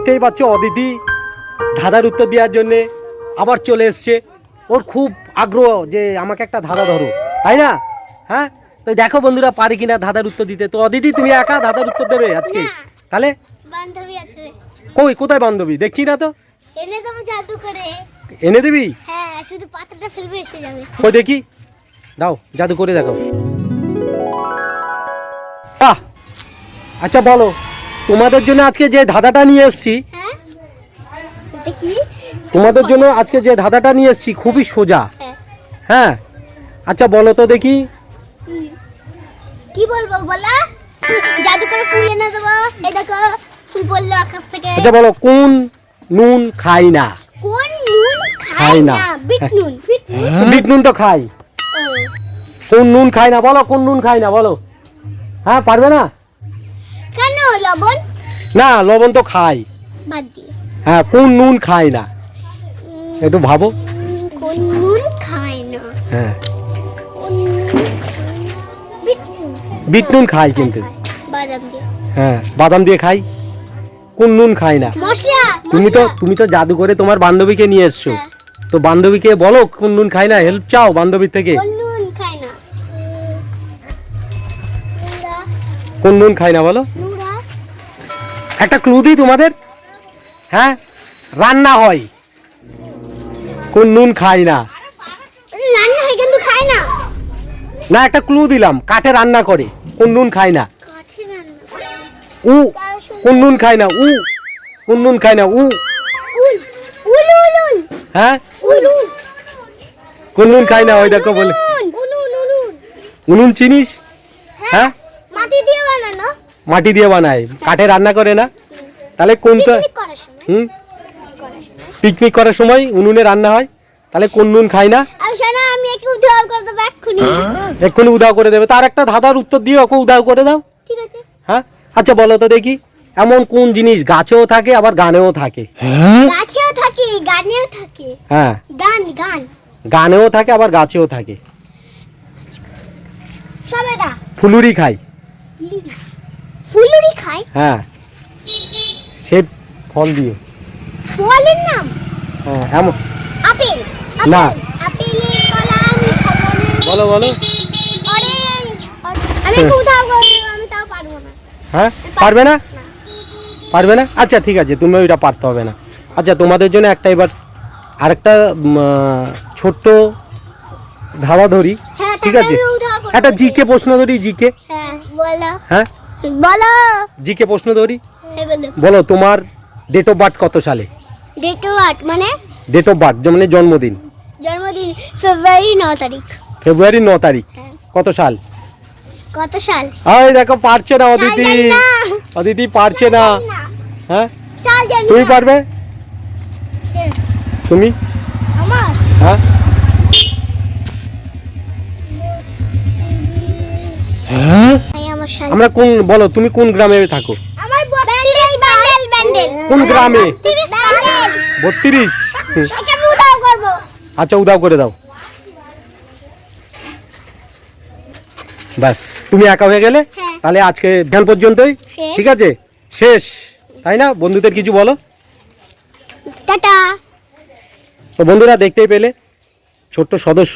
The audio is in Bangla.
দেখতেই পাচ্ছ অদিতি ধাঁধার উত্তর দেওয়ার জন্যে আবার চলে এসছে। ওর খুব আগ্রহ যে আমাকে একটা ধাঁধা ধরো, তাই না? হ্যাঁ, তো দেখো বন্ধুরা পারি কিনা ধাঁধার উত্তর দিতে। তো অদিতি তুমি একা ধাঁধার উত্তর দেবে আজকে? তাহলে বান্ধবী আছে। কই, কোথায় বান্ধবী? দেখছি না তো। এনে দেবো জাদু করে। এনে দিবি? হ্যাঁ, শুধু পাতাটা ফেলবে এসে যাবে। কই দেখি, দাও জাদু করে দেখো। আচ্ছা বলো, তোমাদের জন্য আজকে যে ধাঁধাটা নিয়ে এসেছি, হ্যাঁ, সেটা কি? তোমাদের জন্য আজকে যে ধাঁধাটা নিয়ে এসেছি খুবই সোজা। হ্যাঁ, আচ্ছা বলো তো দেখি। কি বলবো বলো? জাদু করে ফুল এনে দেবো। এই দেখো ফুল পড়লো আকাশ থেকে। আচ্ছা বলো, কোন নুন খাই না? কোন নুন খায় না? বিট নুন। বিট নুন তো খাই। কোন নুন খাই না বলো, কোন নুন খাই না বলো। হ্যাঁ, পারবে না? কেন? লবণ? না, লবণ তো খাই। বাদ দিয়ে। হ্যাঁ, কোন নুন খাই না একটু ভাবো। কোন নুন খায় না? হ্যাঁ, বিট নুন। বিট নুন খাই কিন্তু। বাদাম দিয়ে। হ্যাঁ, বাদাম দিয়ে খাই। কোন নুন খাই না? মশলা। তুমি তো জাদু করে তোমার বান্ধবীকে নিয়ে এসছো। তো বান্ধবীকে বলো কোন নুন খাই না, হেল্প চাও বান্ধবীর থেকে। কোন নুন খায় না? কোন নুন খাই না বলো। নুরা। একটা ক্লু দিই তোমাদের। হ্যাঁ, রান্না হয়। কোন নুন খাই না? রান্না হয় কিন্তু খায় না। না, একটা ক্লু দিলাম, কাঠে রান্না করে। কোন নুন খাই না? কাঠে রান্না। উ। কোন নুন খাই না? উ। কোন নুন খাই না? উ। উল। উল উল উল। হ্যাঁ, উল উল। কোন নুন খাই না? ওই দেখো বলে। উল উল উল উল। উনুন চিনিস? হ্যাঁ, মাটি দিয়ে বানানো। মাটি দিয়ে বানায়, কাঠে রান্না করে না। তাহলে কোনটা? পিকনিক করার সময়। পিকনিক করার সময় উনুনে রান্না হয়। তাহলে কোন নুন খাই না? আমি শোনা, আমি একটু উদ্ধার করে দেবো এক্ষুনি। এক্ষুনি উদাও করে দেবে। তার একটা ধাঁধার উত্তর দিয়ে ওকে উদাও করে দাও। ঠিক আছে। হ্যাঁ, আচ্ছা বলো তো দেখি, এমন কোন জিনিস গাছেও থাকে আবার গানেও থাকে? গাছেও থাকে, গানেও থাকে। হ্যাঁ, গান গান। গানেও থাকে আবার গাছেও থাকে। সবেদা। ফুলুরি খাই। ফুলুরি খায়? হ্যাঁ, সে ফল দিয়ে। ফলের নাম? হ্যাঁ, এমন। আপেল। না। আপেলের কলা আমি খাবো না। বলো বলো। অরেঞ্জ। আমি একটু উধাও করে দেবো, আমি তাও পারবো না। হ্যাঁ, পারবে না? পারবে না? আচ্ছা ঠিক আছে, তুমি ওইটা পারতে হবে না। আচ্ছা, তোমাদের জন্য একটা এবার আরেকটা ছোট্ট ধাঁধা ধরি। হ্যাঁ, ঠিক আছে, তাহলে আমি উধাও করে একটা দেবো। জিকে প্রশ্ন ধরি। জিকে। হ্যাঁ, বলো। হ্যাঁ, বলো। জিকে প্রশ্ন ধরি। হ্যাঁ, বলো। বলো তোমার ডেট অফ বার্থ কত সালে? ডেট অফ বার্থ মানে? ডেট অফ বার্থ মানে জন্মদিন। জন্মদিন ফেব্রুয়ারি 9 তারিখ। ফেব্রুয়ারি 9 তারিখ। হ্যাঁ। কত সাল? কত সাল? এই দেখো পারছে না অদিতি। সাল জানি না। অদিতি পারছে না। হ্যাঁ, সাল জানি তুমি না। পারবে? কে? তুমি? আমার? হ্যাঁ, এই আমার সাল। আমরা কোন, বলো তুমি কোন গ্রামে থাকো? আমার 32 ব্যান্ডেল ব্যান্ডেল। কোন গ্রামে? 32 ব্যান্ডেল। 32। একে আমি উধাও করবো। আচ্ছা, উদাও করে দাও। ব্যাস, তুমি একা হয়ে গেলে। হ্যাঁ। তাহলে আজকে ধ্যান পর্যন্তই। শেষ। ঠিক আছে, শেষ। তাই না? বন্ধুদের কিছু বলো। টাটা। তো বন্ধুরা দেখতেই পেলে, ছোট্ট সদস্য